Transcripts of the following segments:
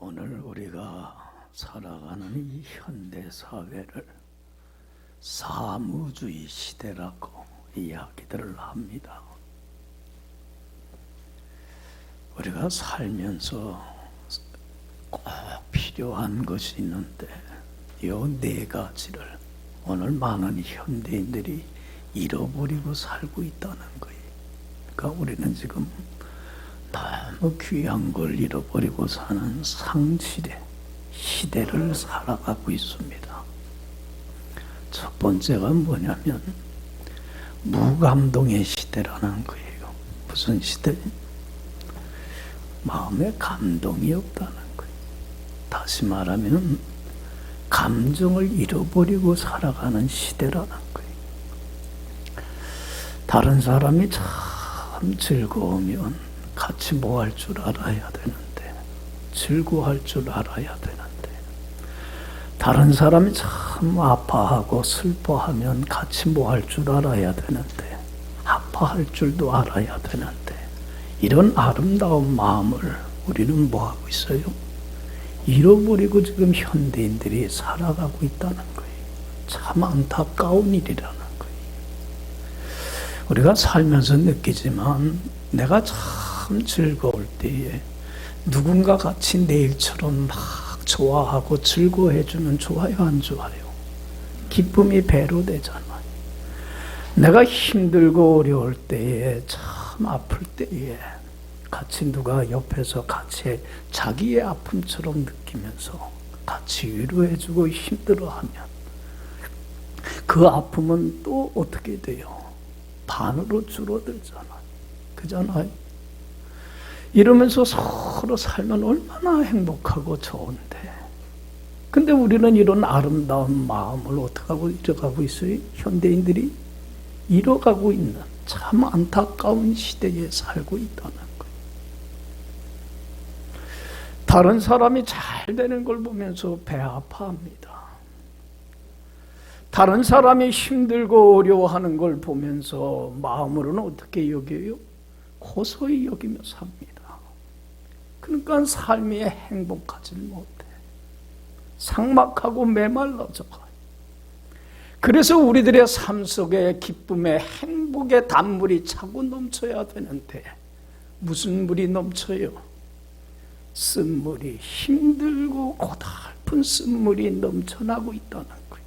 오늘 우리가 살아가는 이 현대 사회를 사무주의 시대라고 이야기들을 합니다. 우리가 살면서 꼭 필요한 것이 있는데 이 네 가지를 오늘 많은 현대인들이 잃어버리고 살고 있다는 거예요. 그러니까 우리는 지금 너무 귀한 걸 잃어버리고 사는 상실의 시대를 살아가고 있습니다. 첫 번째가 뭐냐면 무감동의 시대라는 거예요. 무슨 시대? 마음에 감동이 없다는 거예요. 다시 말하면 감정을 잃어버리고 살아가는 시대라는 거예요. 다른 사람이 참 즐거우면 같이 뭐 할 줄 알아야 되는데, 즐거워할 줄 알아야 되는데, 다른 사람이 참 아파하고 슬퍼하면 같이 뭐 할 줄 알아야 되는데, 아파할 줄도 알아야 되는데, 이런 아름다운 마음을 우리는 뭐 하고 있어요? 잃어버리고 지금 현대인들이 살아가고 있다는 거예요. 참 안타까운 일이라는 거예요. 우리가 살면서 느끼지만 내가 참 즐거울 때에 누군가 같이 내 일처럼 막 좋아하고 즐거워해주면 좋아요, 안 좋아요? 기쁨이 배로 되잖아요. 내가 힘들고 어려울 때에, 참 아플 때에 같이 누가 옆에서 같이 자기의 아픔처럼 느끼면서 같이 위로해주고 힘들어하면 그 아픔은 또 어떻게 돼요? 반으로 줄어들잖아요. 그잖아요. 이러면서 서로 살면 얼마나 행복하고 좋은데, 근데 우리는 이런 아름다운 마음을 어떻게 하고 잃어가고 있어요? 현대인들이 잃어가고 있는 참 안타까운 시대에 살고 있다는 거예요. 다른 사람이 잘 되는 걸 보면서 배 아파합니다. 다른 사람이 힘들고 어려워하는 걸 보면서 마음으로는 어떻게 여겨요? 고소히 여기며 삽니다. 그러니까 삶이 행복하지 못해. 삭막하고 메말라져 가요. 그래서 우리들의 삶 속에 기쁨의 행복의 단물이 차고 넘쳐야 되는데 무슨 물이 넘쳐요? 쓴물이, 힘들고 고달픈 쓴물이 넘쳐나고 있다는 거예요.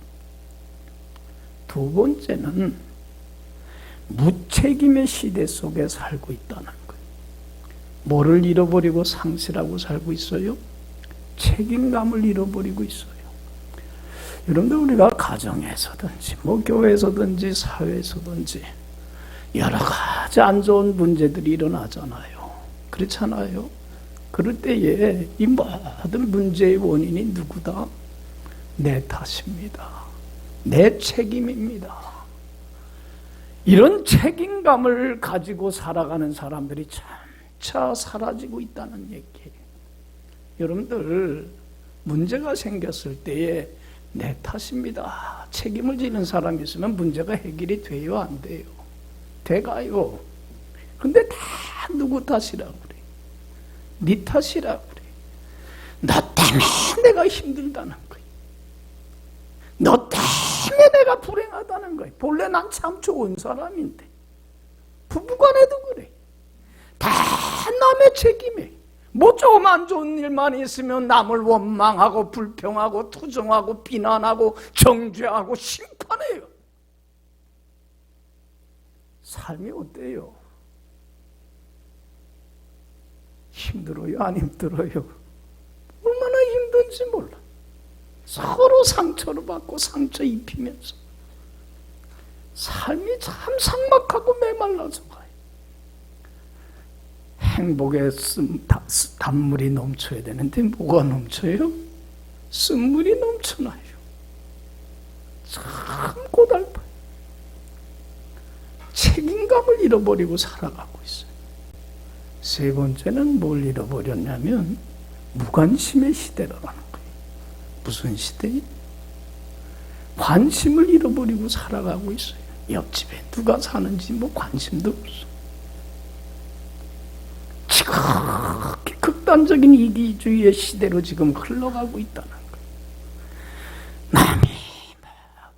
두 번째는 무책임의 시대 속에 살고 있다는 거예요. 뭐를 잃어버리고 상실하고 살고 있어요? 책임감을 잃어버리고 있어요. 여러분들, 우리가 가정에서든지 뭐 교회에서든지 사회에서든지 여러 가지 안 좋은 문제들이 일어나잖아요. 그렇잖아요. 그럴 때에 이 모든 문제의 원인이 누구다? 내 탓입니다. 내 책임입니다. 이런 책임감을 가지고 살아가는 사람들이 점차 사라지고 있다는 얘기예요. 여러분들, 문제가 생겼을 때에 내 탓입니다. 책임을 지는 사람이 있으면 문제가 해결이 돼요, 안 돼요? 돼가요. 근데 다 누구 탓이라고 그래? 네 탓이라고 그래. 너 때문에 내가 힘들다는 거야. 너 때문에 내가 불행하다는 거야. 본래 난 참 좋은 사람인데. 부부간에도 그래. 다 남의 책임이에요. 뭐 조금 안 좋은 일만 있으면 남을 원망하고 불평하고 투정하고 비난하고 정죄하고 심판해요. 삶이 어때요? 힘들어요? 안 힘들어요? 얼마나 힘든지 몰라. 서로 상처를 받고 상처 입히면서 삶이 참 삭막하고 메말라져 가요. 행복의 단물이 넘쳐야 되는데 뭐가 넘쳐요? 쓴물이 넘쳐나요. 참 고달파요. 책임감을 잃어버리고 살아가고 있어요. 세 번째는 뭘 잃어버렸냐면 무관심의 시대라는 거예요. 무슨 시대? 관심을 잃어버리고 살아가고 있어요. 옆집에 누가 사는지 뭐 관심도 없어. 지극히 극단적인 이기주의의 시대로 지금 흘러가고 있다는 거예요. 남이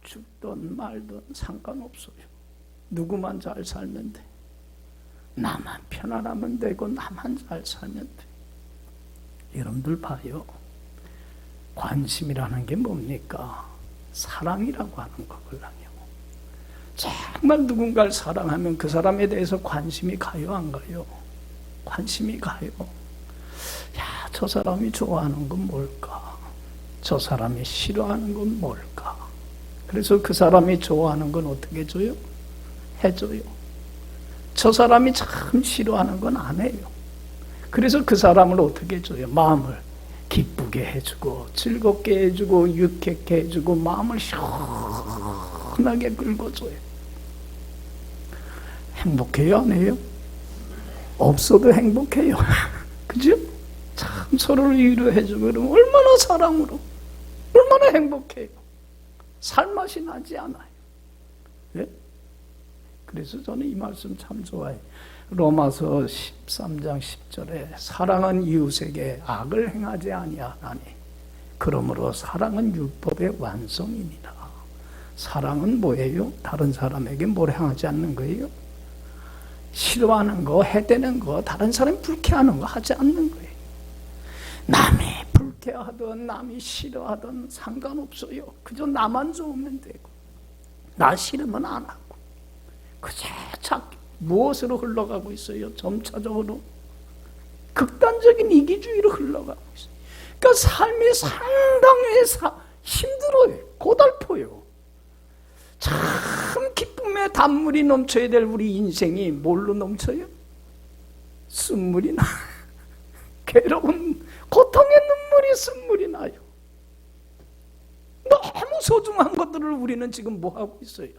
죽든 말든 상관없어요. 누구만 잘 살면 돼. 나만 편안하면 되고 나만 잘 살면 돼. 여러분들 봐요. 관심이라는 게 뭡니까? 사랑이라고 하는 거거든요. 정말 누군가를 사랑하면 그 사람에 대해서 관심이 가요, 안 가요? 관심이 가요. 야, 저 사람이 좋아하는 건 뭘까? 저 사람이 싫어하는 건 뭘까? 그래서 그 사람이 좋아하는 건 어떻게 해줘요? 해줘요. 저 사람이 참 싫어하는 건 안 해요. 그래서 그 사람을 어떻게 해줘요? 마음을 기쁘게 해주고 즐겁게 해주고 유쾌하게 해주고 마음을 시원하게 긁어줘요. 행복해요, 안 해요? 없어도 행복해요. 그죠? 참 서로를 위로해주고 그러면 얼마나 사랑으로 얼마나 행복해요. 살맛이 나지 않아요. 예? 그래서 저는 이 말씀 참 좋아해요. 로마서 13장 10절에 사랑은 이웃에게 악을 행하지 아니하나니 그러므로 사랑은 율법의 완성이니라. 사랑은 뭐예요? 다른 사람에게 뭘 행하지 않는 거예요? 싫어하는 거, 해대는 거, 다른 사람이 불쾌하는 거 하지 않는 거예요. 남이 불쾌하든 남이 싫어하든 상관없어요. 그저 나만 좋으면 되고 나 싫으면 안 하고. 그저 무엇으로 흘러가고 있어요? 점차적으로 극단적인 이기주의로 흘러가고 있어요. 그러니까 삶이 상당히 힘들어요. 고달퍼요. 참 기쁨의 단물이 넘쳐야 될 우리 인생이 뭘로 넘쳐요? 쓴물이 나. 괴로운 고통의 눈물이 쓴물이 나요. 너무 소중한 것들을 우리는 지금 뭐하고 있어요?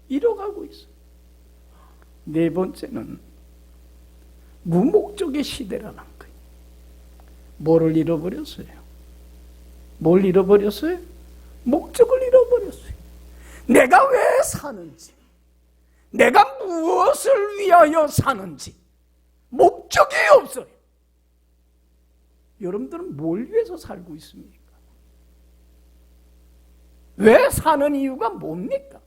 잃어가고 있어요. 네 번째는 무목적의 시대라는 거예요. 뭐를 잃어버렸어요? 뭘 잃어버렸어요? 목적을 잃어버렸어요. 내가 왜 사는지, 내가 무엇을 위하여 사는지 목적이 없어요. 여러분들은 뭘 위해서 살고 있습니까? 왜 사는 이유가 뭡니까?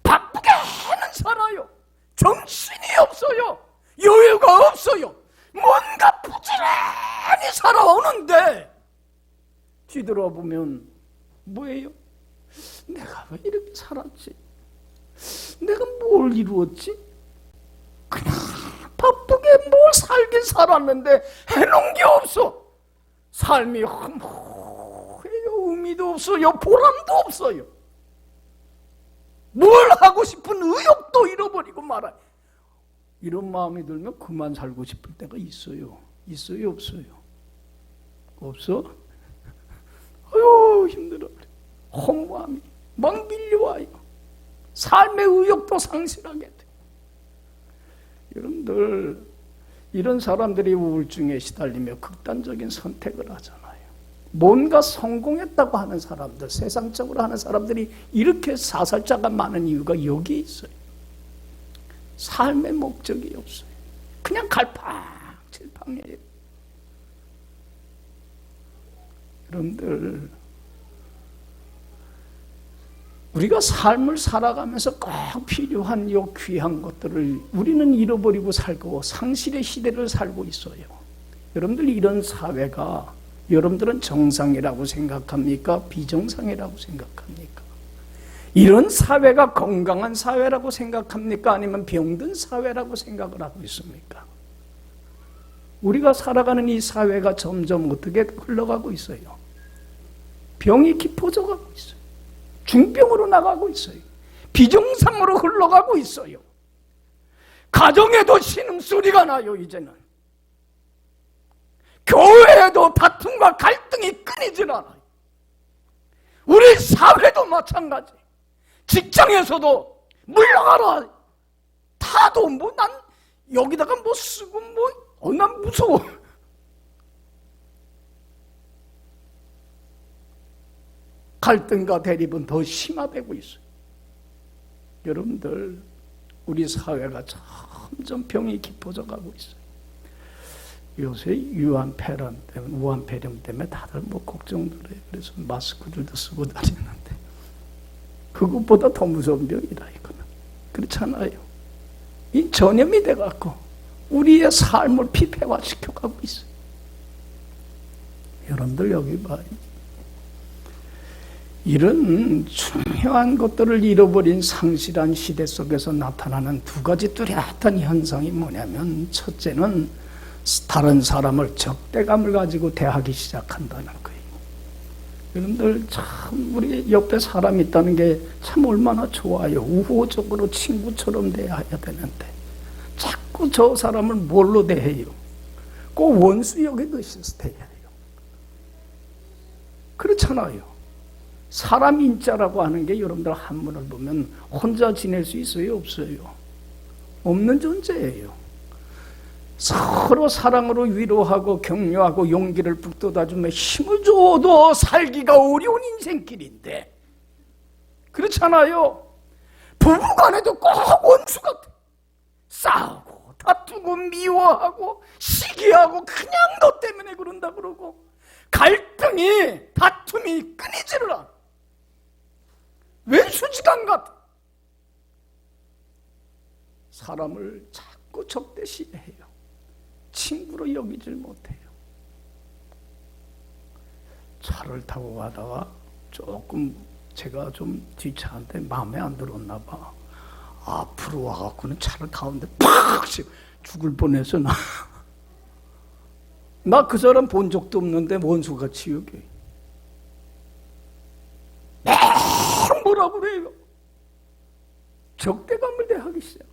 바쁘게는 살아요. 정신이 없어요. 여유가 없어요. 뭔가 부지런히 살아오는데 뒤돌아보면 뭐예요? 내가 왜 이렇게 살았지? 내가 뭘 이루었지? 그냥 바쁘게 뭘 살긴 살았는데 해놓은 게 없어. 삶이 허무해요. 의미도 없어요. 보람도 없어요. 뭘 하고 싶은 의욕도 잃어버리고 말아요. 이런 마음이 들면 그만 살고 싶을 때가 있어요. 있어요, 없어요? 없어? 아유, 힘들어. 허무함이 막 밀려와요. 삶의 의욕도 상실하게 돼. 여러분들, 이런 사람들이 우울증에 시달리며 극단적인 선택을 하잖아요. 뭔가 성공했다고 하는 사람들, 세상적으로 하는 사람들이 이렇게 사살자가 많은 이유가 여기에 있어요. 삶의 목적이 없어요. 그냥 갈팡질팡해요. 여러분들, 우리가 삶을 살아가면서 꼭 필요한 요 귀한 것들을 우리는 잃어버리고 살고 상실의 시대를 살고 있어요. 여러분들, 이런 사회가 여러분들은 정상이라고 생각합니까? 비정상이라고 생각합니까? 이런 사회가 건강한 사회라고 생각합니까? 아니면 병든 사회라고 생각을 하고 있습니까? 우리가 살아가는 이 사회가 점점 어떻게 흘러가고 있어요? 병이 깊어져 가고 있어요. 중병으로 나가고 있어요. 비정상으로 흘러가고 있어요. 가정에도 신음소리가 나요, 이제는. 교회에도 다툼과 갈등이 끊이질 않아요. 우리 사회도 마찬가지. 직장에서도 물러가라. 다도 난 여기다가 쓰고 난 무서워. 갈등과 대립은 더 심화되고 있어요. 여러분들, 우리 사회가 점점 병이 깊어져 가고 있어요. 요새 유한폐렴 때문에, 우한폐렴 때문에 다들 뭐 걱정들 해요. 그래서 마스크들도 쓰고 다니는데, 그것보다 더 무서운 병이다, 이거는. 그렇잖아요. 이 전염이 돼갖고 우리의 삶을 피폐화시켜가고 있어요. 여러분들 여기 봐요. 이런 중요한 것들을 잃어버린 상실한 시대 속에서 나타나는 두 가지 뚜렷한 현상이 뭐냐면, 첫째는 다른 사람을 적대감을 가지고 대하기 시작한다는 거예요. 여러분들 참 우리 옆에 사람이 있다는 게 참 얼마나 좋아요. 우호적으로 친구처럼 대해야 되는데 자꾸 저 사람을 뭘로 대해요? 꼭 원수 여기듯이 대해요. 그렇잖아요. 사람 인자라고 하는 게 여러분들 한문을 보면 혼자 지낼 수 있어요? 없어요? 없는 존재예요. 서로 사랑으로 위로하고 격려하고 용기를 북돋아주며 힘을 줘도 살기가 어려운 인생길인데, 그렇잖아요. 부부간에도 꼭 원수 같아. 싸우고 다투고 미워하고 시기하고 그냥 너 때문에 그런다 그러고, 갈등이 다툼이 끊이지를 않아. 왼수지간 같아. 사람을 자꾸 적대시해요. 친구로 여기질 못해요. 차를 타고 가다가 조금 제가 좀 뒷차한테 마음에 안 들었나 봐. 앞으로 와갖고는 차를 가운데 팍 죽을 뻔해서 나 그 사람 본 적도 없는데 원수같이 여기. 뭐라 그래요? 적대감을 대하기 시작해요.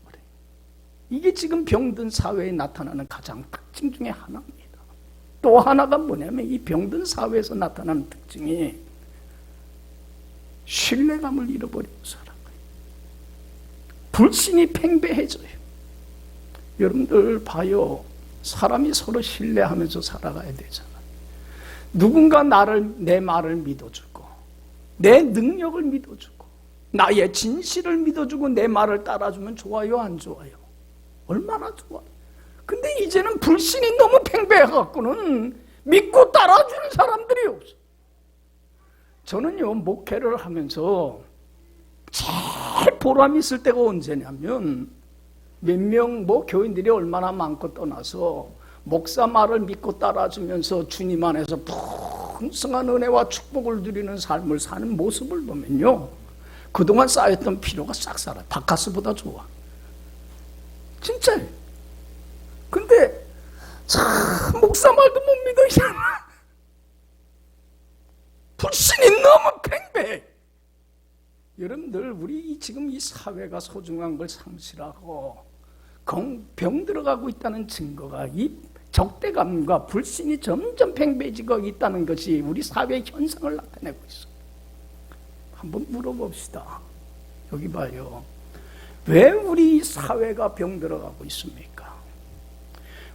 이게 지금 병든 사회에 나타나는 가장 특징 중에 하나입니다. 또 하나가 뭐냐면, 이 병든 사회에서 나타나는 특징이 신뢰감을 잃어버리고 살아가요. 불신이 팽배해져요. 여러분들 봐요. 사람이 서로 신뢰하면서 살아가야 되잖아요. 누군가 내 말을 믿어주고, 내 능력을 믿어주고, 나의 진실을 믿어주고 내 말을 따라주면 좋아요, 안 좋아요? 얼마나 좋아요. 근데 이제는 불신이 너무 팽배해갖고는 믿고 따라주는 사람들이 없어. 저는요, 목회를 하면서 제일 보람 있을 때가 언제냐면, 몇 명 교인들이 얼마나 많고 떠나서 목사 말을 믿고 따라주면서 주님 안에서 풍성한 은혜와 축복을 누리는 삶을 사는 모습을 보면요, 그동안 쌓였던 피로가 싹 살아요. 바카스보다 좋아. 진짜요. 근데 참 목사 말도 못 믿으시잖아. 불신이 너무 팽배해. 여러분들, 우리 지금 이 사회가 소중한 걸 상실하고 병 들어가고 있다는 증거가 이 적대감과 불신이 점점 팽배해지고 있다는 것이 우리 사회의 현상을 나타내고 있어요. 한번 물어봅시다. 여기 봐요. 왜 우리 사회가 병 들어가고 있습니까?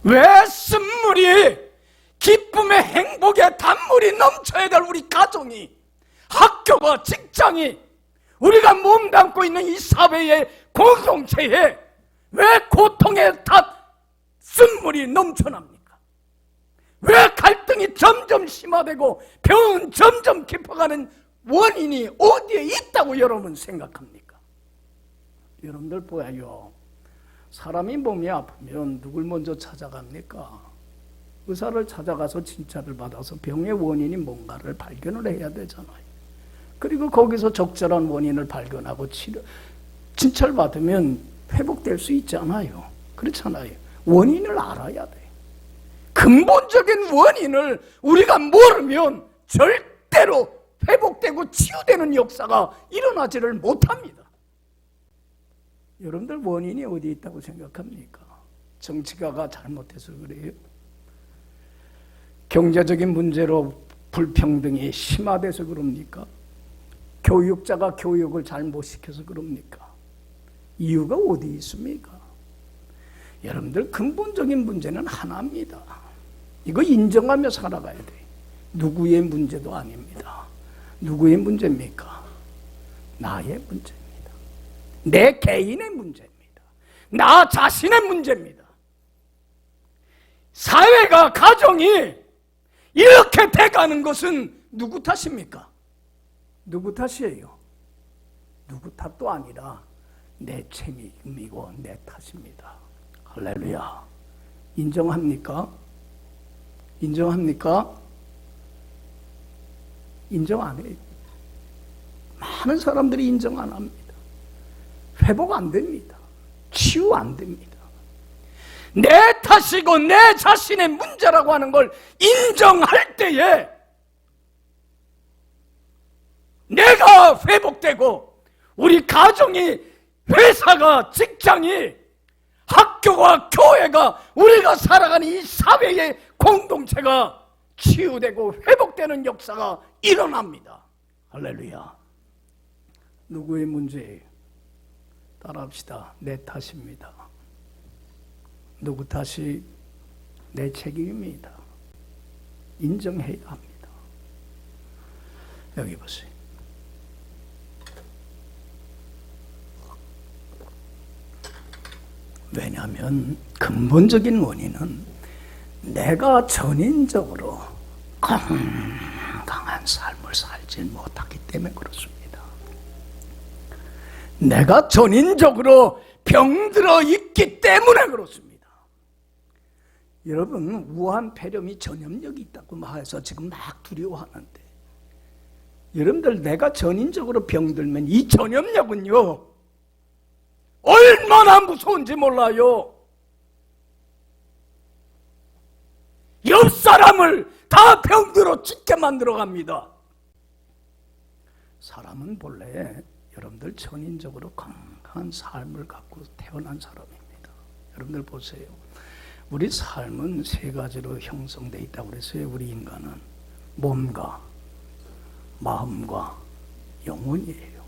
왜 쓴물이, 기쁨의 행복의 단물이 넘쳐야 될 우리 가정이, 학교와 직장이, 우리가 몸담고 있는 이 사회의 공동체에 왜 고통의 쓴물이 넘쳐납니까? 왜 갈등이 점점 심화되고 병은 점점 깊어가는 원인이 어디에 있다고 여러분 생각합니까? 여러분들 보아요. 사람이 몸이 아프면 누굴 먼저 찾아갑니까? 의사를 찾아가서 진찰을 받아서 병의 원인이 뭔가를 발견을 해야 되잖아요. 그리고 거기서 적절한 원인을 발견하고 진찰받으면 회복될 수 있잖아요. 그렇잖아요. 원인을 알아야 돼. 근본적인 원인을 우리가 모르면 절대로 회복되고 치유되는 역사가 일어나지를 못합니다. 여러분들 원인이 어디 있다고 생각합니까? 정치가가 잘못해서 그래요? 경제적인 문제로 불평등이 심화돼서 그럽니까? 교육자가 교육을 잘 못 시켜서 그럽니까? 이유가 어디 있습니까? 여러분들, 근본적인 문제는 하나입니다. 이거 인정하며 살아가야 돼. 누구의 문제도 아닙니다. 누구의 문제입니까? 나의 문제입니다. 내 개인의 문제입니다. 나 자신의 문제입니다. 사회가, 가정이 이렇게 돼가는 것은 누구 탓입니까? 누구 탓이에요? 누구 탓도 아니라 내 책임이고 내 탓입니다. 할렐루야. 인정합니까? 인정합니까? 인정 안 해요. 많은 사람들이 인정 안 합니다. 회복 안 됩니다. 치유 안 됩니다. 내 탓이고 내 자신의 문제라고 하는 걸 인정할 때에 내가 회복되고 우리 가정이, 회사가, 직장이, 학교와 교회가, 우리가 살아가는 이 사회의 공동체가 치유되고 회복되는 역사가 일어납니다. 할렐루야. 누구의 문제예요? 따라합시다. 내 탓입니다. 누구 탓이? 내 책임입니다. 인정해야 합니다. 여기 보세요. 왜냐하면 근본적인 원인은 내가 전인적으로 건강한 삶을 살지 못하기 때문에 그렇습니다. 내가 전인적으로 병들어 있기 때문에 그렇습니다. 여러분, 우한 폐렴이 전염력이 있다고 해서 지금 막 두려워하는데, 여러분들 내가 전인적으로 병들면 이 전염력은요 얼마나 무서운지 몰라요. 옆 사람을 다 병들어 죽게 만들어 갑니다. 사람은 본래 여러분들 전인적으로 건강한 삶을 갖고 태어난 사람입니다. 여러분들 보세요. 우리 삶은 세 가지로 형성되어 있다고 그랬어요. 우리 인간은 몸과 마음과 영혼이에요.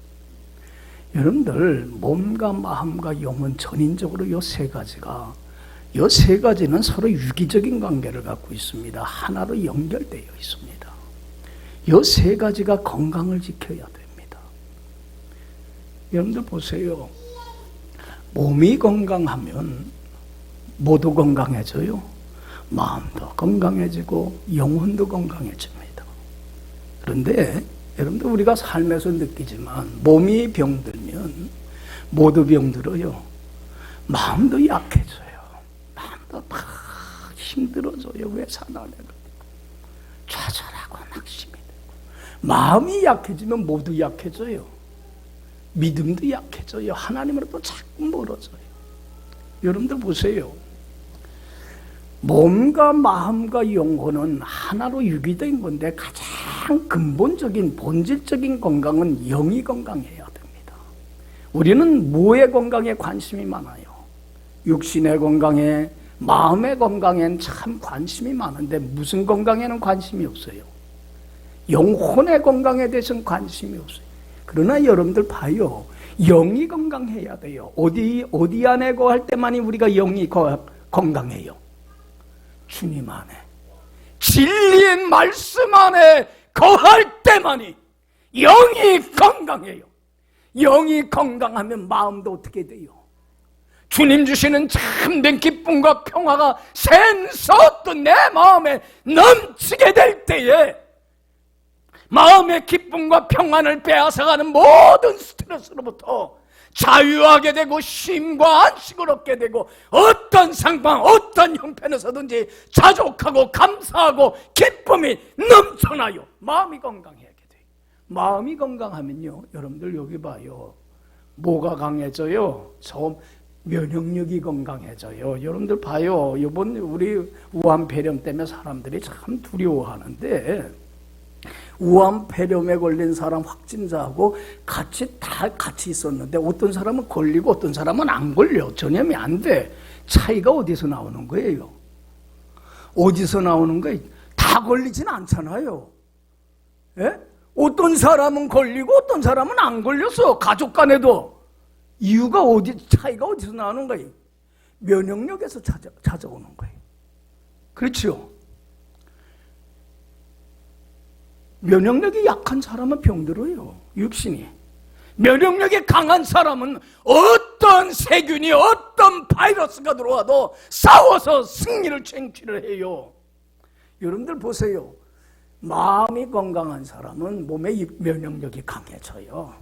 여러분들 몸과 마음과 영혼 전인적으로 이 세 가지가, 이 세 가지는 서로 유기적인 관계를 갖고 있습니다. 하나로 연결되어 있습니다. 이 세 가지가 건강을 지켜야 됩니다. 여러분들 보세요. 몸이 건강하면 모두 건강해져요. 마음도 건강해지고 영혼도 건강해집니다. 그런데 여러분들 우리가 삶에서 느끼지만 몸이 병들면 모두 병들어요. 마음도 약해져요. 마음도 막 힘들어져요. 왜 사나 내가. 좌절하고 낙심이 되고. 마음이 약해지면 모두 약해져요. 믿음도 약해져요. 하나님으로부터 자꾸 멀어져요. 여러분들 보세요. 몸과 마음과 영혼은 하나로 유기된 건데 가장 근본적인 본질적인 건강은 영이 건강해야 됩니다. 우리는 무의 건강에 관심이 많아요. 육신의 건강에, 마음의 건강에는 참 관심이 많은데 무슨 건강에는 관심이 없어요. 영혼의 건강에 대해서는 관심이 없어요. 그러나 여러분들 봐요. 영이 건강해야 돼요. 어디 안에 거할 때만이 우리가 영이 건강해요. 주님 안에, 진리의 말씀 안에 거할 때만이 영이 건강해요. 영이 건강하면 마음도 어떻게 돼요? 주님 주시는 참된 기쁨과 평화가 샘솟던 내 마음에 넘치게 될 때에 마음의 기쁨과 평안을 빼앗아가는 모든 스트레스로부터 자유하게 되고 쉼과 안식을 얻게 되고 어떤 상황, 어떤 형편에서든지 자족하고 감사하고 기쁨이 넘쳐나요. 마음이 건강해야 돼요. 마음이 건강하면요, 여러분들 여기 봐요. 뭐가 강해져요? 면역력이 건강해져요. 여러분들 봐요. 이번 우리 우한 폐렴 때문에 사람들이 참 두려워하는데, 우한 폐렴에 걸린 사람 확진자하고 같이 있었는데 어떤 사람은 걸리고 어떤 사람은 안 걸려. 전염이 안 돼. 차이가 어디서 나오는 거예요? 어디서 나오는 거예요? 다 걸리진 않잖아요. 예? 어떤 사람은 걸리고 어떤 사람은 안 걸렸어. 가족 간에도. 이유가 차이가 어디서 나오는 거예요? 면역력에서 찾아오는 거예요. 그렇죠? 면역력이 약한 사람은 병들어요. 육신이. 면역력이 강한 사람은 어떤 세균이, 어떤 어떤 바이러스가 들어와도 싸워서 승리를 쟁취를 해요. 여러분들 보세요. 마음이 건강한 사람은 몸의 면역력이 강해져요.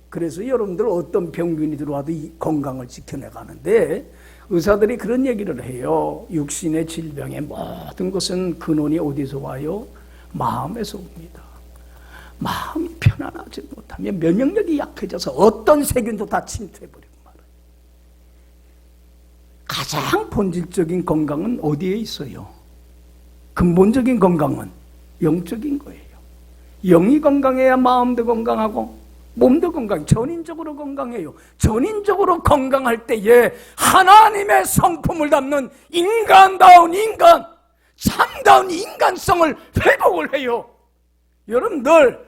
그래서 여러분들 어떤 병균이 들어와도 이 건강을 지켜내가는데, 의사들이 그런 얘기를 해요. 육신의 질병의 모든 것은 근원이 어디서 와요? 마음에서 옵니다. 마음이 편안하지 못하면 면역력이 약해져서 어떤 세균도 다 침투해버리고 말아요. 가장 본질적인 건강은 어디에 있어요? 근본적인 건강은 영적인 거예요. 영이 건강해야 마음도 건강하고 몸도 건강, 전인적으로 건강해요. 전인적으로 건강할 때에 하나님의 성품을 담는 인간다운 인간, 참다운 인간성을 회복을 해요. 여러분들,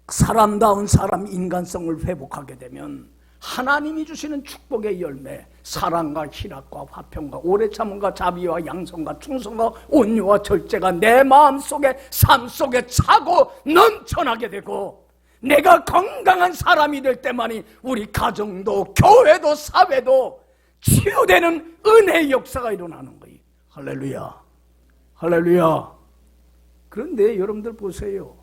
사람다운 사람 인간성을 회복하게 되면 하나님이 주시는 축복의 열매, 사랑과 희락과 화평과 오래 참음과 자비와 양성과 충성과 온유와 절제가 내 마음속에, 삶 속에 차고 넘쳐나게 되고, 내가 건강한 사람이 될 때만이 우리 가정도 교회도 사회도 치유되는 은혜의 역사가 일어나는 거예요. 할렐루야, 할렐루야. 그런데 여러분들 보세요.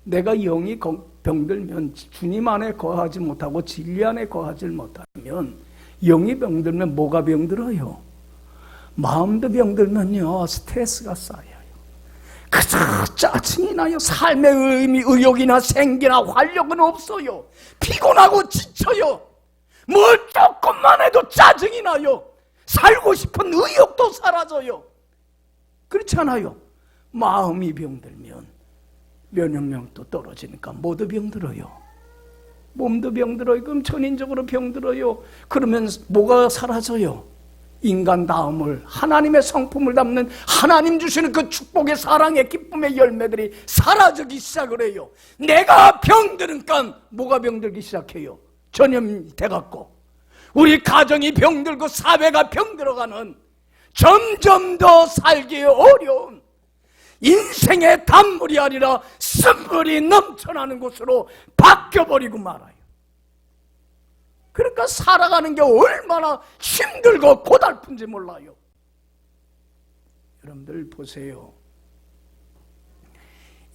내가 영이 병들면, 주님 안에 거하지 못하고 진리 안에 거하지 못하면, 영이 병들면 뭐가 병들어요? 마음도 병들면요, 스트레스가 쌓여요. 그저 짜증이 나요. 삶의 의미, 의욕이나 생기나 활력은 없어요. 피곤하고 지쳐요. 뭘 조금만 해도 짜증이 나요. 살고 싶은 의욕도 사라져요. 그렇지 않아요? 마음이 병들면 면역력도 떨어지니까 모두 병들어요. 몸도 병들어요. 그럼 전인적으로 병들어요. 그러면 뭐가 사라져요? 인간다움을, 하나님의 성품을 담는 하나님 주시는 그 축복의 사랑의 기쁨의 열매들이 사라지기 시작을 해요. 내가 병드니까 뭐가 병들기 시작해요? 전염이 돼갖고 우리 가정이 병들고 사회가 병들어가는, 점점 더 살기 어려운 인생의 단물이 아니라 쓴물이 넘쳐나는 곳으로 바뀌어버리고 말아요. 그러니까 살아가는 게 얼마나 힘들고 고달픈지 몰라요. 여러분들 보세요.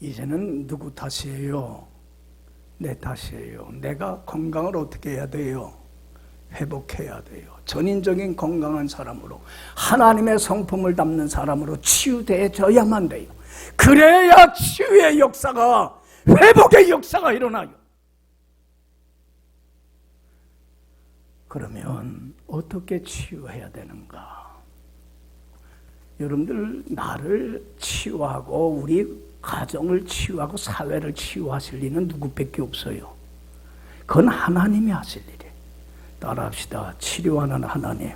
이제는 누구 탓이에요? 내 탓이에요. 내가 건강을 어떻게 해야 돼요? 회복해야 돼요. 전인적인 건강한 사람으로, 하나님의 성품을 담는 사람으로 치유되어져야만 돼요. 그래야 치유의 역사가, 회복의 역사가 일어나요. 그러면 어떻게 치유해야 되는가? 여러분들, 나를 치유하고 우리 가정을 치유하고 사회를 치유하실 리는 누구밖에 없어요. 그건 하나님이 하실 일이에요. 따라합시다. 치료하는 하나님.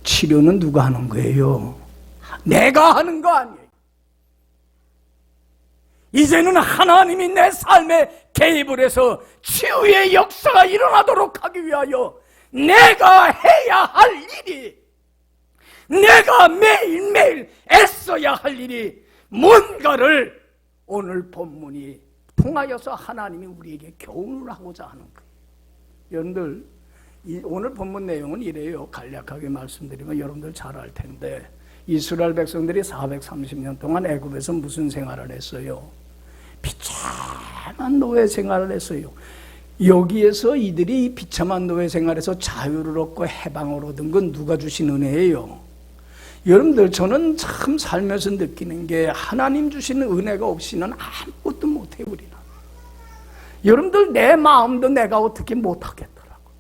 치료는 누가 하는 거예요? 내가 하는 거 아니에요. 이제는 하나님이 내 삶에 개입을 해서 치유의 역사가 일어나도록 하기 위하여 내가 해야 할 일이, 내가 매일매일 애써야 할 일이 뭔가를 오늘 본문이 통하여서 하나님이 우리에게 교훈을 하고자 하는 거예요. 여러분들, 오늘 본문 내용은 이래요. 간략하게 말씀드리면 여러분들 잘 알 텐데, 이스라엘 백성들이 430년 동안 애굽에서 무슨 생활을 했어요? 비참한 노예 생활을 했어요. 여기에서 이들이 비참한 노예 생활에서 자유를 얻고 해방을 얻은 건 누가 주신 은혜예요? 여러분들, 저는 참 살면서 느끼는 게 하나님 주시는 은혜가 없이는 아무것도 못해요, 우리는. 여러분들, 내 마음도 내가 어떻게 못하겠더라고.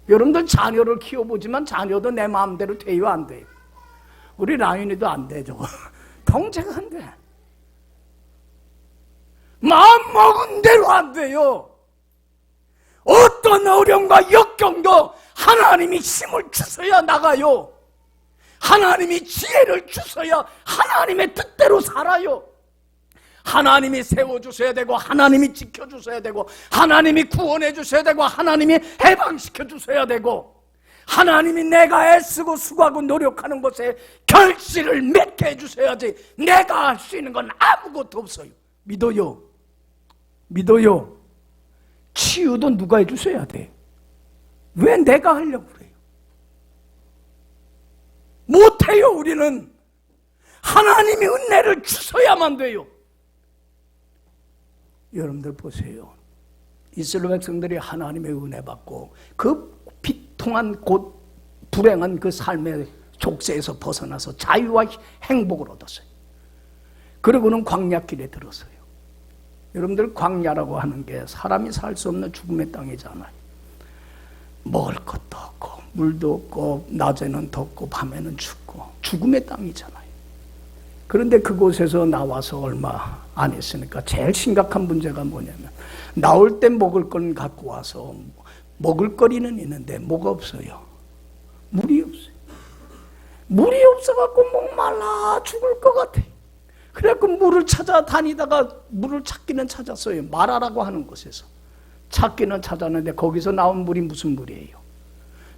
여러분들 자녀를 키워보지만 자녀도 내 마음대로 돼요, 안 돼요? 우리 라윤이도 안 되죠. 동체가 안 돼. 마음 먹은 대로 안 돼요. 어떤 어려움과 역경도 하나님이 힘을 주셔야 나가요. 하나님이 지혜를 주셔야 하나님의 뜻대로 살아요. 하나님이 세워주셔야 되고, 하나님이 지켜주셔야 되고, 하나님이 구원해 주셔야 되고, 하나님이 해방시켜 주셔야 되고, 하나님이 내가 애쓰고 수고하고 노력하는 것에 결실을 맺게 해주셔야지 내가 할 수 있는 건 아무것도 없어요. 믿어요. 믿어요. 치유도 누가 해주셔야 돼. 왜 내가 하려고 그래요? 돼요. 우리는 하나님이 은혜를 주셔야만 돼요. 여러분들 보세요. 이스라엘 백성들이 하나님의 은혜 받고 그 비통한 곧 불행한 그 삶의 족쇄에서 벗어나서 자유와 행복을 얻었어요. 그리고는 광야길에 들었어요. 여러분들 광야라고 하는 게 사람이 살 수 없는 죽음의 땅이잖아요. 먹을 것도 없고 물도 없고 낮에는 덥고 밤에는 춥고 죽음의 땅이잖아요. 그런데 그곳에서 나와서 얼마 안 했으니까 제일 심각한 문제가 뭐냐면 나올 때 먹을 건 갖고 와서 먹을 거리는 있는데 뭐가 없어요? 물이 없어요. 물이 없어갖고 목말라 죽을 것 같아요. 그래갖고 물을 찾아다니다가 물을 찾기는 찾았어요. 마라라고 하는 곳에서 찾기는 찾았는데 거기서 나온 물이 무슨 물이에요?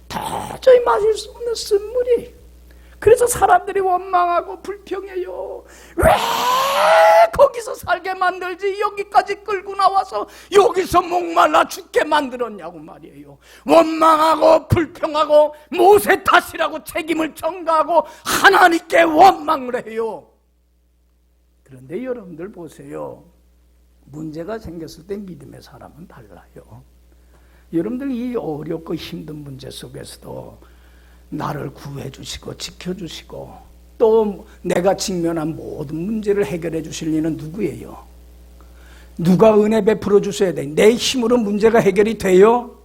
도저히 마실 수 없는 쓴물이에요. 그래서 사람들이 원망하고 불평해요. 왜 거기서 살게 만들지 여기까지 끌고 나와서 여기서 목말라 죽게 만들었냐고 말이에요. 원망하고 불평하고 모세 탓이라고 책임을 전가하고 하나님께 원망을 해요. 그런데 여러분들 보세요. 문제가 생겼을 때 믿음의 사람은 달라요. 여러분들 이 어렵고 힘든 문제 속에서도 나를 구해 주시고 지켜 주시고 또 내가 직면한 모든 문제를 해결해 주실 이는 누구예요? 누가 은혜 베풀어 주셔야 돼? 내 힘으로 문제가 해결이 돼요?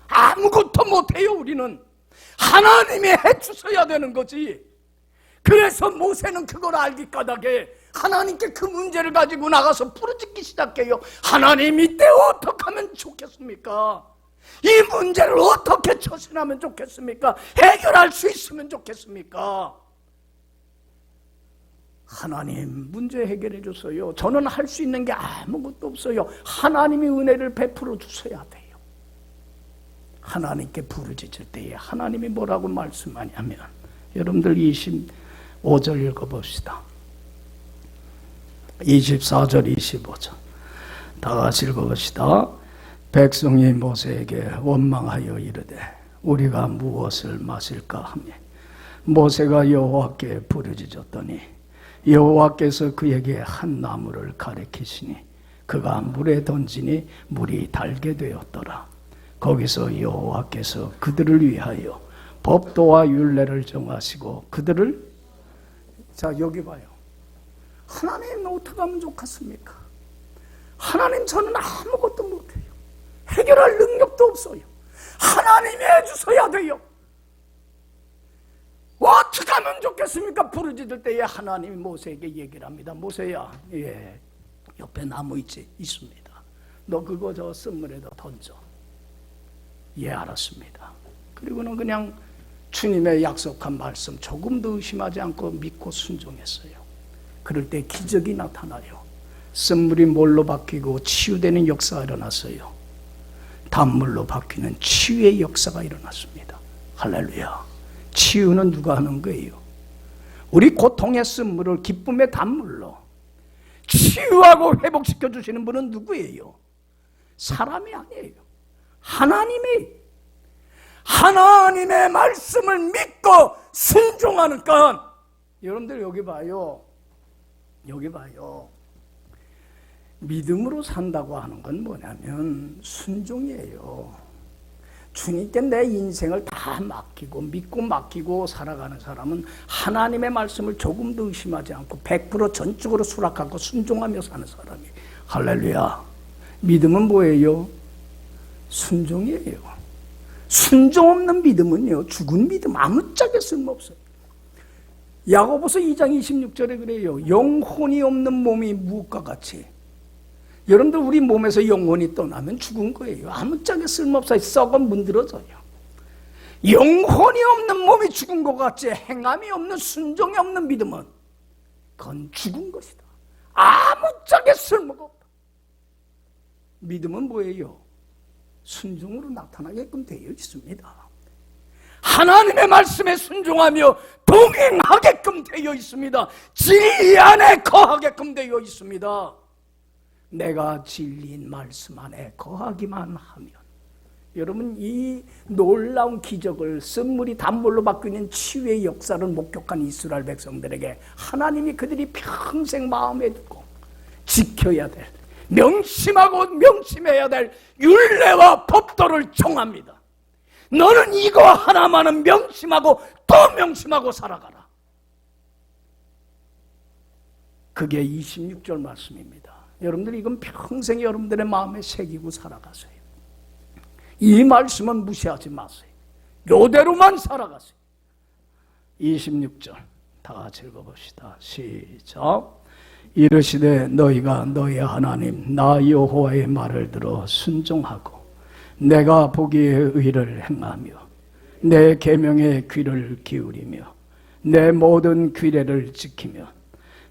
아무것도 못해요. 우리는 하나님이 해 주셔야 되는 거지. 그래서 모세는 그걸 알기 까닭에 하나님께 그 문제를 가지고 나가서 부르짖기 시작해요. 하나님 이때 어떻게 하면 좋겠습니까? 이 문제를 어떻게 처신하면 좋겠습니까? 해결할 수 있으면 좋겠습니까? 하나님 문제 해결해 주세요. 저는 할 수 있는 게 아무것도 없어요. 하나님이 은혜를 베풀어 주셔야 돼요. 하나님께 부르짖을 때에 하나님이 뭐라고 말씀하냐면 여러분들 25절 읽어봅시다. 24절 25절 다 같이 읽어봅시다. 백성이 모세에게 원망하여 이르되 우리가 무엇을 마실까 하며 모세가 여호와께 부르짖었더니 여호와께서 그에게 한 나무를 가리키시니 그가 물에 던지니 물이 달게 되었더라. 거기서 여호와께서 그들을 위하여 법도와 율례를 정하시고 그들을 자 여기 봐요. 하나님 어떻게 하면 좋겠습니까? 하나님 저는 아무것도 못해요. 해결할 능력도 없어요. 하나님이 해주셔야 돼요. 어떻게 하면 좋겠습니까? 부르짖을 때에 하나님이 모세에게 얘기를 합니다. 모세야, 예, 옆에 나무 있습니다. 너 그거 저 쓴물에다 던져. 예, 알았습니다. 그리고는 그냥 주님의 약속한 말씀 조금도 의심하지 않고 믿고 순종했어요. 그럴 때 기적이 나타나요. 쓴물이 뭘로 바뀌고 치유되는 역사가 일어났어요. 단물로 바뀌는 치유의 역사가 일어났습니다. 할렐루야. 치유는 누가 하는 거예요? 우리 고통의 쓴물을 기쁨의 단물로 치유하고 회복시켜 주시는 분은 누구예요? 사람이 아니에요. 하나님의 말씀을 믿고 순종하니까 여러분들 여기 봐요. 믿음으로 산다고 하는 건 뭐냐면 순종이에요. 주님께 내 인생을 다 믿고 맡기고 살아가는 사람은 하나님의 말씀을 조금도 의심하지 않고 100% 전적으로 수락하고 순종하며 사는 사람이. 할렐루야. 믿음은 뭐예요? 순종이에요. 순종 없는 믿음은요, 죽은 믿음 아무짝에 쓸모없어요. 야고보서 2장 26절에 그래요. 영혼이 없는 몸이 무엇과 같이. 여러분들 우리 몸에서 영혼이 떠나면 죽은 거예요. 아무짝에 쓸모없어요. 썩어 문드러져요. 영혼이 없는 몸이 죽은 것 같이 행함이 없는 순종이 없는 믿음은 그건 죽은 것이다. 아무짝에 쓸모가 없다. 믿음은 뭐예요? 순종으로 나타나게끔 되어 있습니다. 하나님의 말씀에 순종하며 동행하게끔 되어 있습니다. 진리 안에 거하게끔 되어 있습니다. 내가 진리인 말씀 안에 거하기만 하면 여러분, 이 놀라운 기적을 쓴물이 단물로 바뀌는 치유의 역사를 목격한 이스라엘 백성들에게 하나님이 그들이 평생 마음에 두고 지켜야 될, 명심하고 명심해야 될 율례와 법도를 정합니다. 너는 이거 하나만은 명심하고 또 명심하고 살아가라. 그게 26절 말씀입니다. 여러분들 이건 평생 여러분들의 마음에 새기고 살아가세요. 이 말씀은 무시하지 마세요. 이대로만 살아가세요. 26절 다 같이 읽어봅시다. 시작. 이르시되 너희가 너희 하나님 나 여호와의 말을 들어 순종하고 내가 보기에 의를 행하며 내 계명에 귀를 기울이며 내 모든 규례를 지키며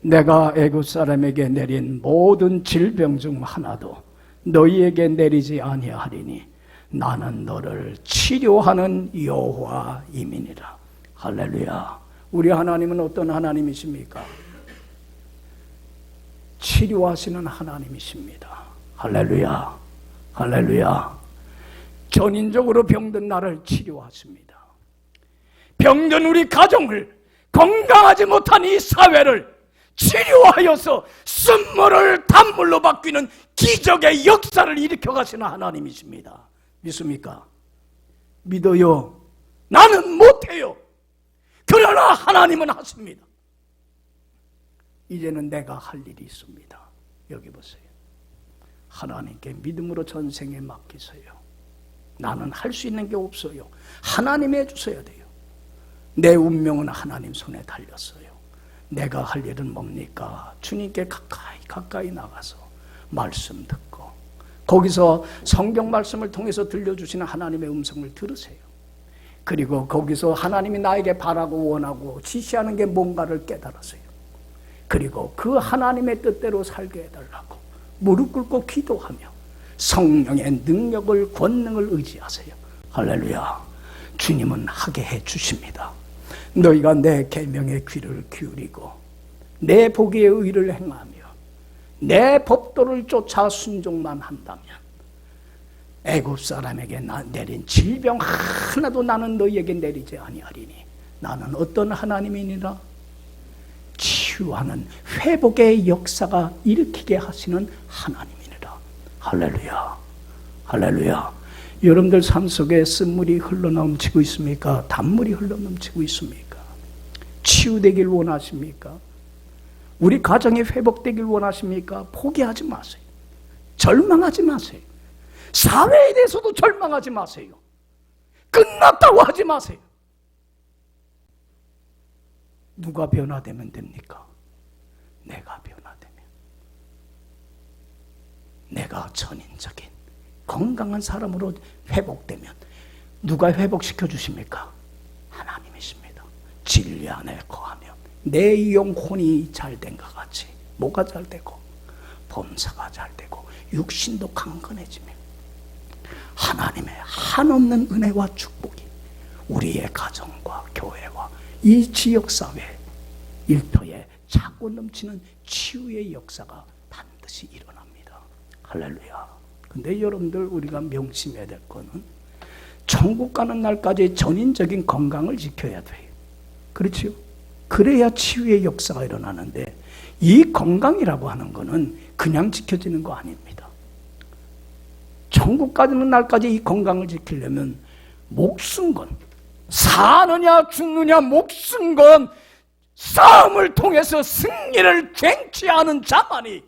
내가 애굽 사람에게 내린 모든 질병 중 하나도 너희에게 내리지 아니하리니 나는 너를 치료하는 여호와임이니라. 할렐루야. 우리 하나님은 어떤 하나님이십니까? 치료하시는 하나님이십니다. 할렐루야. 할렐루야. 전인적으로 병든 나를 치료하십니다. 병든 우리 가정을, 건강하지 못한 이 사회를 치료하여서 쓴물을 단물로 바뀌는 기적의 역사를 일으켜 가시는 하나님이십니다. 믿습니까? 믿어요. 나는 못해요. 그러나 하나님은 하십니다. 이제는 내가 할 일이 있습니다. 여기 보세요. 하나님께 믿음으로 전생에 맡기세요. 나는 할 수 있는 게 없어요. 하나님이 해주셔야 돼요. 내 운명은 하나님 손에 달렸어요. 내가 할 일은 뭡니까? 주님께 가까이 나가서 말씀 듣고 거기서 성경 말씀을 통해서 들려주시는 하나님의 음성을 들으세요. 그리고 거기서 하나님이 나에게 바라고 원하고 지시하는 게 뭔가를 깨달으세요. 그리고 그 하나님의 뜻대로 살게 해달라고 무릎 꿇고 기도하며 성령의 능력을, 권능을 의지하세요. 할렐루야. 주님은 하게 해주십니다. 너희가 내 계명에 귀를 기울이고 내 보기에 의를 행하며 내 법도를 쫓아 순종만 한다면 애굽 사람에게 내린 질병 하나도 나는 너희에게 내리지 아니하리니 나는 어떤 하나님이니라? 치유하는 회복의 역사가 일으키게 하시는 하나님이니라. 할렐루야. 할렐루야. 여러분들 삶 속에 쓴물이 흘러넘치고 있습니까? 단물이 흘러넘치고 있습니까? 치유되길 원하십니까? 우리 가정이 회복되길 원하십니까? 포기하지 마세요. 절망하지 마세요. 사회에 대해서도 절망하지 마세요. 끝났다고 하지 마세요. 누가 변화되면 됩니까? 내가 변화되면. 내가 전인적인 건강한 사람으로 회복되면 누가 회복시켜 주십니까? 하나님이십니다. 진리 안에 거하며 내 영혼이 잘된 것 같이 뭐가 잘되고 범사가 잘되고 육신도 강건해지며 하나님의 한없는 은혜와 축복이 우리의 가정과 교회와 이 지역사회 일터에 차고 넘치는 치유의 역사가 반드시 일어납니다. 할렐루야. 근데 여러분들 우리가 명심해야 될 거는 천국 가는 날까지 전인적인 건강을 지켜야 돼요. 그렇죠? 그래야 치유의 역사가 일어나는데 이 건강이라고 하는 거는 그냥 지켜지는 거 아닙니다. 천국 가는 날까지 이 건강을 지키려면 목숨 건 사느냐 죽느냐 목숨 건 싸움을 통해서 승리를 쟁취하는 자만이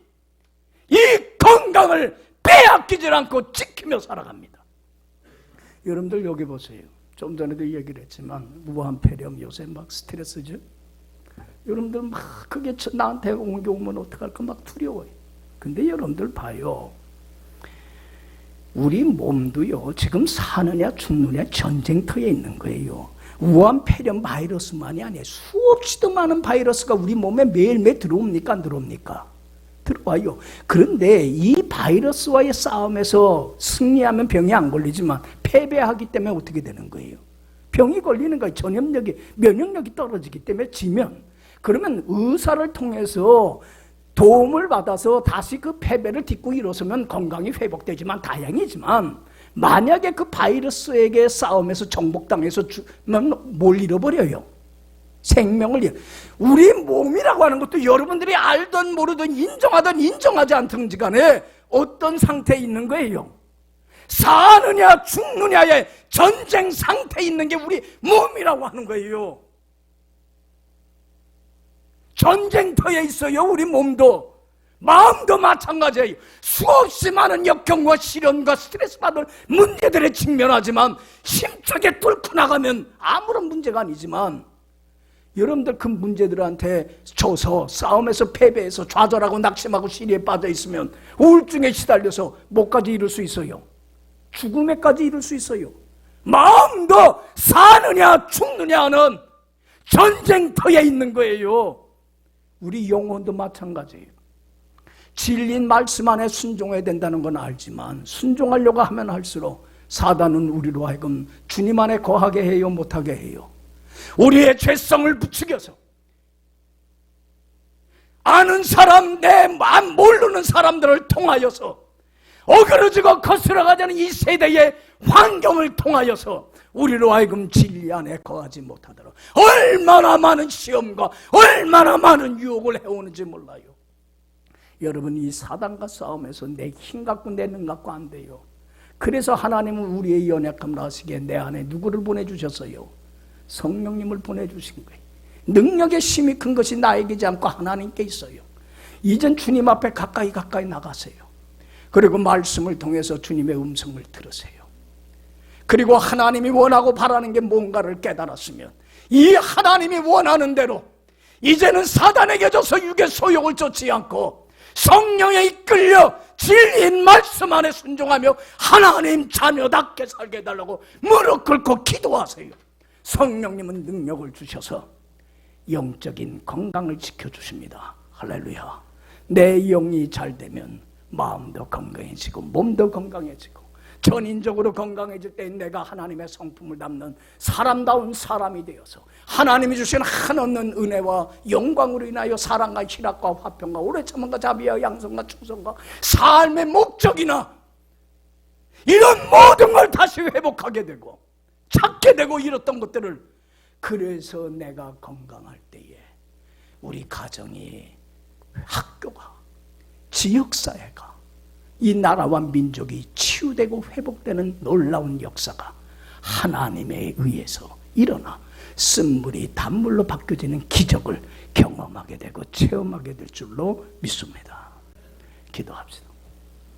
이 건강을 빼앗기질 않고 지키며 살아갑니다. 여러분들 여기 보세요. 좀 전에도 얘기를 했지만 무한폐렴 요새 막 스트레스죠. 여러분들 막 그게 나한테 옮겨오면 어떡할까 막 두려워요. 근데 여러분들 봐요. 우리 몸도요 지금 사느냐 죽느냐 전쟁터에 있는 거예요. 무한폐렴 바이러스만이 아니에요. 수없이도 많은 바이러스가 우리 몸에 매일매일 들어옵니까? 안 들어옵니까? 들어와요. 그런데 이 바이러스와의 싸움에서 승리하면 병이 안 걸리지만 패배하기 때문에 어떻게 되는 거예요? 병이 걸리는 거예요. 전염력이, 면역력이 떨어지기 때문에 지면. 그러면 의사를 통해서 도움을 받아서 다시 그 패배를 딛고 일어서면 건강이 회복되지만 다행이지만 만약에 그 바이러스에게 싸움에서 정복당해서 죽으면 뭘 잃어버려요? 생명을 우리 몸이라고 하는 것도 여러분들이 알든 모르든 인정하든 인정하지 않든지 간에 어떤 상태에 있는 거예요? 사느냐 죽느냐의 전쟁 상태에 있는 게 우리 몸이라고 하는 거예요. 전쟁터에 있어요. 우리 몸도 마음도 마찬가지예요. 수없이 많은 역경과 시련과 스트레스 받을 문제들에 직면하지만 힘차게 뚫고 나가면 아무런 문제가 아니지만 여러분들 그 문제들한테 져서 싸움에서 패배해서 좌절하고 낙심하고 시리에 빠져 있으면 우울증에 시달려서 뭐까지 이룰 수 있어요? 죽음에까지 이룰 수 있어요. 마음도 사느냐 죽느냐는 전쟁터에 있는 거예요. 우리 영혼도 마찬가지예요. 진리인 말씀 안에 순종해야 된다는 건 알지만 순종하려고 하면 할수록 사단은 우리로 하여금 주님 안에 거하게 해요, 못하게 해요? 우리의 죄성을 부추겨서 아는 사람, 모르는 사람들을 통하여서 어그러지고 거스러가자는 이 세대의 환경을 통하여서 우리로 하여금 진리 안에 거하지 못하도록 얼마나 많은 시험과 얼마나 많은 유혹을 해오는지 몰라요. 여러분, 이 사단과 싸움에서 내 힘 갖고 내 능 갖고 안 돼요. 그래서 하나님은 우리의 연약함을 아시기에 내 안에 누구를 보내주셨어요? 성령님을 보내주신 거예요. 능력의 힘이 큰 것이 나에게지 않고 하나님께 있어요. 이젠 주님 앞에 가까이 나가세요. 그리고 말씀을 통해서 주님의 음성을 들으세요. 그리고 하나님이 원하고 바라는 게 뭔가를 깨달았으면 이 하나님이 원하는 대로 이제는 사단에게 져서 육의 소욕을 쫓지 않고 성령에 이끌려 진리인 말씀 안에 순종하며 하나님 자녀답게 살게 해달라고 무릎 꿇고 기도하세요. 성령님은 능력을 주셔서 영적인 건강을 지켜주십니다. 할렐루야. 내 영이 잘 되면 마음도 건강해지고 몸도 건강해지고 전인적으로 건강해질 때 내가 하나님의 성품을 담는 사람다운 사람이 되어서 하나님이 주신 한없는 은혜와 영광으로 인하여 사랑과 희락과 화평과 오래 참음과 자비와 양성과 충성과 삶의 목적이나 이런 모든 걸 다시 회복하게 되고 찾게 되고 잃었던 것들을, 그래서 내가 건강할 때에 우리 가정이, 학교가, 지역사회가, 이 나라와 민족이 치유되고 회복되는 놀라운 역사가 하나님에 의해서 일어나 쓴물이 단물로 바뀌어지는 기적을 경험하게 되고 체험하게 될 줄로 믿습니다. 기도합시다.